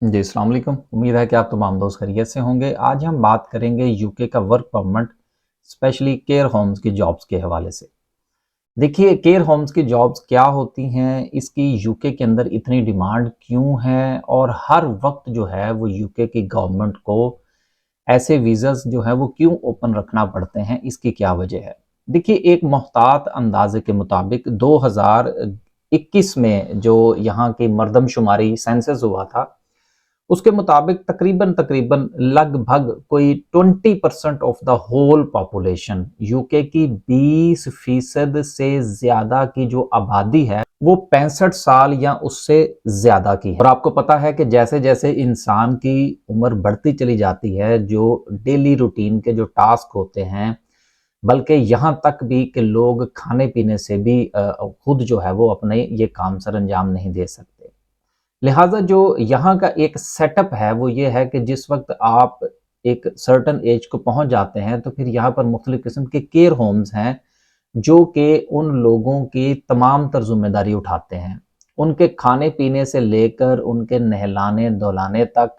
जी, अस्सलाम वालेकुम। उम्मीद है कि आप तमाम दोस्त खैरियत से होंगे। आज हम बात करेंगे यूके का work permit, specially care homes की जॉब्स के हवाले से। देखिए, केयर होम्स की जॉब्स क्या होती हैं, इसकी यूके के अंदर इतनी डिमांड क्यों है और हर वक्त जो है वो यूके की गवर्नमेंट को ऐसे वीज़ास जो है वो क्यों ओपन रखना पड़ते हैं, इसकी क्या वजह है। देखिए, एक मोहतात अंदाजे के मुताबिक 2021 में जो यहाँ की मरदमशुमारी सेंसस हुआ था, उसके मुताबिक तकरीबन तकरीबन लगभग कोई 20% of the whole population, UK की 20% से ज्यादा की जो आबादी है वो 65 साल या उससे ज्यादा की है। और आपको पता है कि जैसे जैसे इंसान की उम्र बढ़ती चली जाती है, जो डेली रूटीन के जो टास्क होते हैं, बल्कि यहाँ तक भी कि लोग खाने पीने से भी खुद जो है वो अपने ये काम सर अंजाम नहीं दे सकते। लिहाजा जो यहाँ का एक सेटअप है वो ये है कि जिस वक्त आप एक सर्टन एज को पहुंच जाते हैं तो फिर यहाँ पर मुख्तलिफ किस्म के केयर होम्स हैं जो कि उन लोगों की तमाम तर जिम्मेदारी उठाते हैं, उनके खाने पीने से लेकर उनके नहलाने धुलाने तक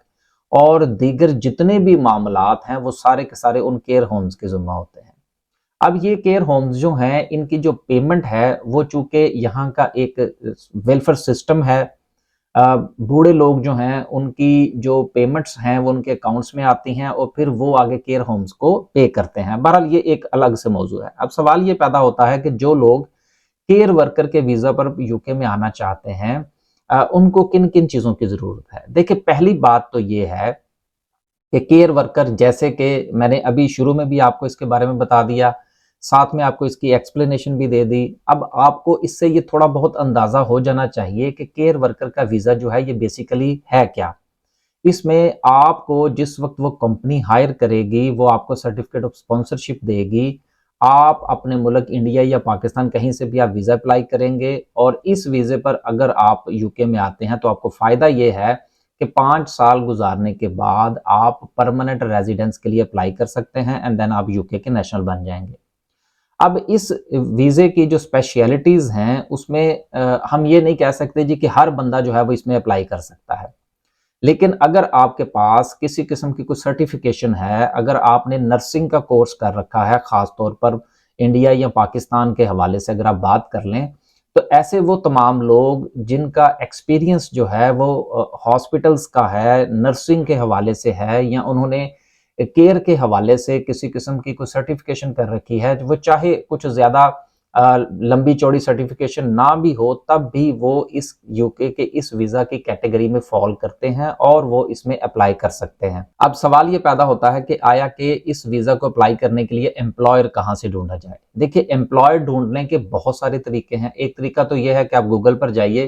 और दीगर जितने भी मामलात हैं वो सारे के सारे उन केयर होम्स के जिम्मा होते हैं। अब ये केयर होम्स जो हैं इनकी जो पेमेंट है वो चूंकि यहाँ का एक वेलफेयर सिस्टम है, बूढ़े लोग जो हैं उनकी जो पेमेंट्स हैं वो उनके अकाउंट्स में आती हैं और फिर वो आगे केयर होम्स को पे करते हैं। बहरहाल ये एक अलग से मौजू है। अब सवाल ये पैदा होता है कि जो लोग केयर वर्कर के वीजा पर यूके में आना चाहते हैं, उनको किन किन चीजों की जरूरत है। देखिए, पहली बात तो ये है कि केयर वर्कर, जैसे कि मैंने अभी शुरू में भी आपको इसके बारे में बता दिया, साथ में आपको इसकी एक्सप्लेनेशन भी दे दी। अब आपको इससे ये थोड़ा बहुत अंदाजा हो जाना चाहिए कि केयर वर्कर का वीजा जो है ये बेसिकली है क्या। इसमें आपको जिस वक्त वो कंपनी हायर करेगी वो आपको सर्टिफिकेट ऑफ स्पॉन्सरशिप देगी। आप अपने मुल्क इंडिया या पाकिस्तान कहीं से भी आप वीजा अप्लाई करेंगे और इस वीजे पर अगर आप यूके में आते हैं तो आपको फायदा ये है कि 5 साल गुजारने के बाद आप परमानेंट रेजिडेंस के लिए अप्लाई कर सकते हैं एंड देन आप यूके के नेशनल बन जाएंगे। अब इस वीजे की जो स्पेशलिटीज हैं उसमें हम ये नहीं कह सकते जी कि हर बंदा जो है वो इसमें अप्लाई कर सकता है। लेकिन अगर आपके पास किसी किस्म की कोई सर्टिफिकेशन है, अगर आपने नर्सिंग का कोर्स कर रखा है, खास तौर पर इंडिया या पाकिस्तान के हवाले से अगर आप बात कर लें, तो ऐसे वो तमाम लोग जिनका एक्सपीरियंस जो है वो हॉस्पिटल्स का है, नर्सिंग के हवाले से है, या उन्होंने केयर के हवाले से किसी किस्म की कोई सर्टिफिकेशन कर रखी है, वो चाहे कुछ ज्यादा लंबी चौड़ी सर्टिफिकेशन ना भी हो तब भी वो इस यूके के इस वीजा की कैटेगरी में फॉल करते हैं और वो इसमें अप्लाई कर सकते हैं। अब सवाल ये पैदा होता है कि आया कि इस वीजा को अप्लाई करने के लिए एम्प्लॉयर कहाँ से ढूंढा जाए। देखिए, एम्प्लॉयर ढूंढने के बहुत सारे तरीके हैं। एक तरीका तो यह है कि आप गूगल पर जाइए,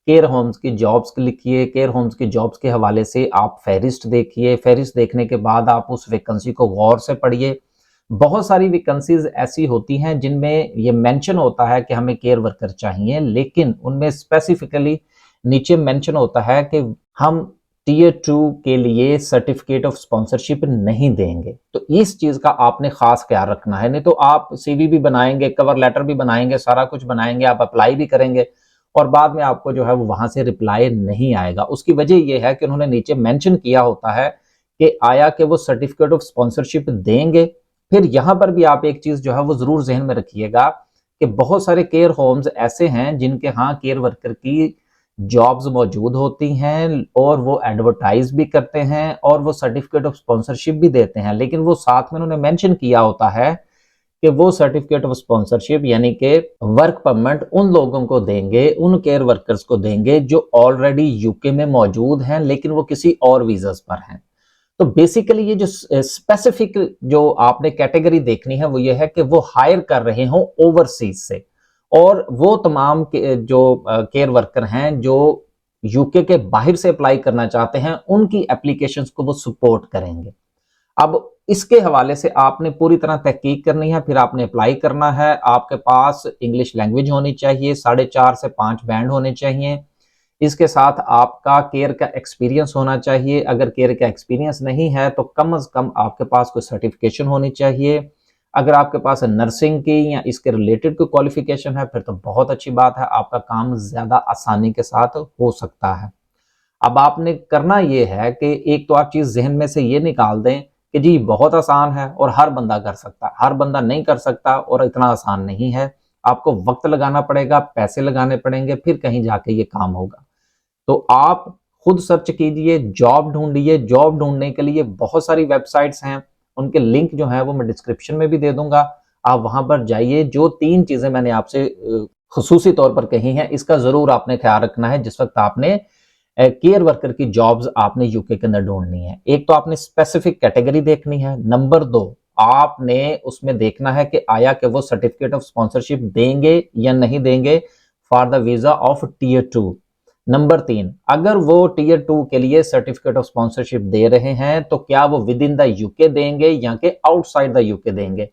केयर होम्स की जॉब्स लिखिए, केयर होम्स की जॉब्स के हवाले से आप फेरिस्ट देखिए, फेरिस्ट देखने के बाद आप उस वैकेंसी को गौर से पढ़िए। बहुत सारी वैकेंसीज ऐसी होती हैं जिनमें ये मेंशन होता है कि हमें केयर वर्कर चाहिए, लेकिन उनमें स्पेसिफिकली नीचे मेंशन होता है कि हम टीयर 2 के लिए सर्टिफिकेट ऑफ स्पॉन्सरशिप नहीं देंगे। तो इस चीज का आपने खास ख्याल रखना है, नहीं तो आप सीवी भी बनाएंगे, कवर लेटर भी बनाएंगे, सारा कुछ बनाएंगे, आप अप्लाई भी करेंगे और बाद में आपको जो है वो वहां से रिप्लाई नहीं आएगा। उसकी वजह यह है कि उन्होंने नीचे मेंशन किया होता है कि आया कि वो सर्टिफिकेट ऑफ स्पॉन्सरशिप देंगे। फिर यहां पर भी आप एक चीज जो है वो जरूर जहन में रखिएगा कि बहुत सारे केयर होम्स ऐसे हैं जिनके यहाँ केयर वर्कर की जॉब्स मौजूद होती हैं और वो एडवर्टाइज भी करते हैं और वो सर्टिफिकेट ऑफ स्पॉन्सरशिप भी देते हैं, लेकिन वो साथ में उन्होंने मेंशन किया होता है कि वो सर्टिफिकेट ऑफ स्पॉन्सरशिप यानी कि वर्क परमिट उन लोगों को देंगे, उन केयर वर्कर्स को देंगे जो ऑलरेडी यूके में मौजूद हैं लेकिन वो किसी और वीजास पर हैं। तो बेसिकली ये जो स्पेसिफिक जो आपने कैटेगरी देखनी है वो ये है कि वो हायर कर रहे हो ओवरसीज से, और वो तमाम जो केयर वर्कर हैं जो यूके के बाहर से अप्लाई करना चाहते हैं उनकी एप्लीकेशंस को वो सपोर्ट करेंगे। अब इसके हवाले से आपने पूरी तरह तहकीक करनी है, फिर आपने अप्लाई करना है। आपके पास इंग्लिश लैंग्वेज होनी चाहिए, 4.5 से 5 बैंड होने चाहिए। इसके साथ आपका केयर का एक्सपीरियंस होना चाहिए। अगर केयर का एक्सपीरियंस नहीं है तो कम से कम आपके पास कोई सर्टिफिकेशन होनी चाहिए। अगर आपके पास नर्सिंग की या इसके रिलेटेड कोई क्वालिफिकेशन है फिर तो बहुत अच्छी बात है, आपका काम ज्यादा आसानी के साथ हो सकता है। अब आपने करना ये है कि एक तो आप चीज जहन में से ये निकाल दें कि जी बहुत आसान है और हर बंदा कर सकता है। हर बंदा नहीं कर सकता और इतना आसान नहीं है। आपको वक्त लगाना पड़ेगा, पैसे लगाने पड़ेंगे, फिर कहीं जाके ये काम होगा। तो आप खुद सर्च कीजिए, जॉब ढूंढिए। जॉब ढूंढने के लिए बहुत सारी वेबसाइट्स हैं, उनके लिंक जो है वो मैं डिस्क्रिप्शन में भी दे दूंगा। आप वहां पर जाइए। जो 3 चीजें मैंने आपसे खुसूसी तौर पर कही हैं, इसका जरूर आपने ख्याल रखना है जिस वक्त आपने केयर वर्कर की जॉब्स आपने यूके के अंदर ढूंढनी है। एक तो आपने स्पेसिफिक कैटेगरी देखनी है। नंबर 2, आपने उसमें देखना है कि आया कि वो सर्टिफिकेट ऑफ स्पॉन्सरशिप देंगे या नहीं देंगे for the visa of tier 2। Number 3, अगर वो टीयर 2 के लिए सर्टिफिकेट ऑफ स्पॉन्सरशिप दे रहे हैं तो क्या वो विद इन द यूके देंगे या कि आउटसाइड द यूके देंगे।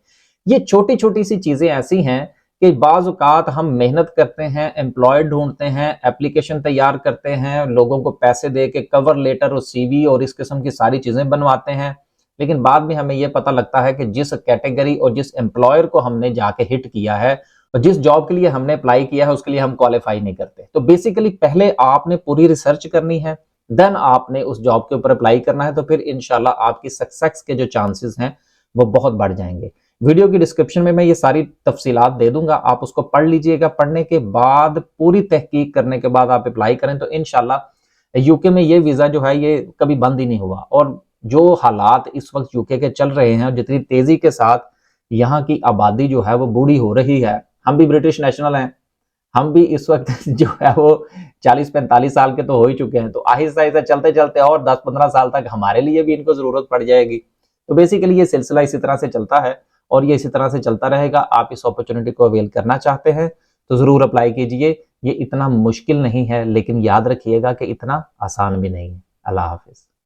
ये छोटी छोटी सी चीजें ऐसी हैं कि बाज़ औक़ात हम मेहनत करते हैं, एम्प्लॉय ढूंढते हैं, एप्लीकेशन तैयार करते हैं, लोगों को पैसे दे के कवर लेटर और सीवी और इस किस्म की सारी चीजें बनवाते हैं, लेकिन बाद में हमें यह पता लगता है कि जिस कैटेगरी और जिस एम्प्लॉयर को हमने जाके हिट किया है और जिस जॉब के लिए हमने अप्लाई किया है उसके लिए हम क्वालिफाई नहीं करते। तो बेसिकली पहले आपने पूरी रिसर्च करनी है, देन आपने उस जॉब के ऊपर अप्लाई करना है, तो फिर इंशाल्लाह आपकी सक्सेस के जो चांसेस हैं वो बहुत बढ़ जाएंगे। वीडियो की डिस्क्रिप्शन में मैं ये सारी तफसीलात दे दूंगा, आप उसको पढ़ लीजिएगा। पढ़ने के बाद पूरी तहकीक करने के बाद आप अप्लाई करें तो इंशाल्लाह यूके में ये वीजा जो है ये कभी बंद ही नहीं हुआ। और जो हालात इस वक्त यूके के चल रहे हैं और जितनी तेजी के साथ यहाँ की आबादी जो है वो बूढ़ी हो रही है, हम भी ब्रिटिश नेशनल हैं, हम भी इस वक्त जो है वो 40-45 साल के तो हो ही चुके हैं, तो आहिस्ता आहिस्ता चलते चलते और 10-15 साल तक हमारे लिए भी इनको जरूरत पड़ जाएगी। तो बेसिकली ये सिलसिला इसी तरह से चलता है और ये इसी तरह से चलता रहेगा। आप इस अपॉर्चुनिटी को अवेल करना चाहते हैं तो जरूर अप्लाई कीजिए। ये इतना मुश्किल नहीं है, लेकिन याद रखिएगा कि इतना आसान भी नहीं है। अल्लाह हाफिज।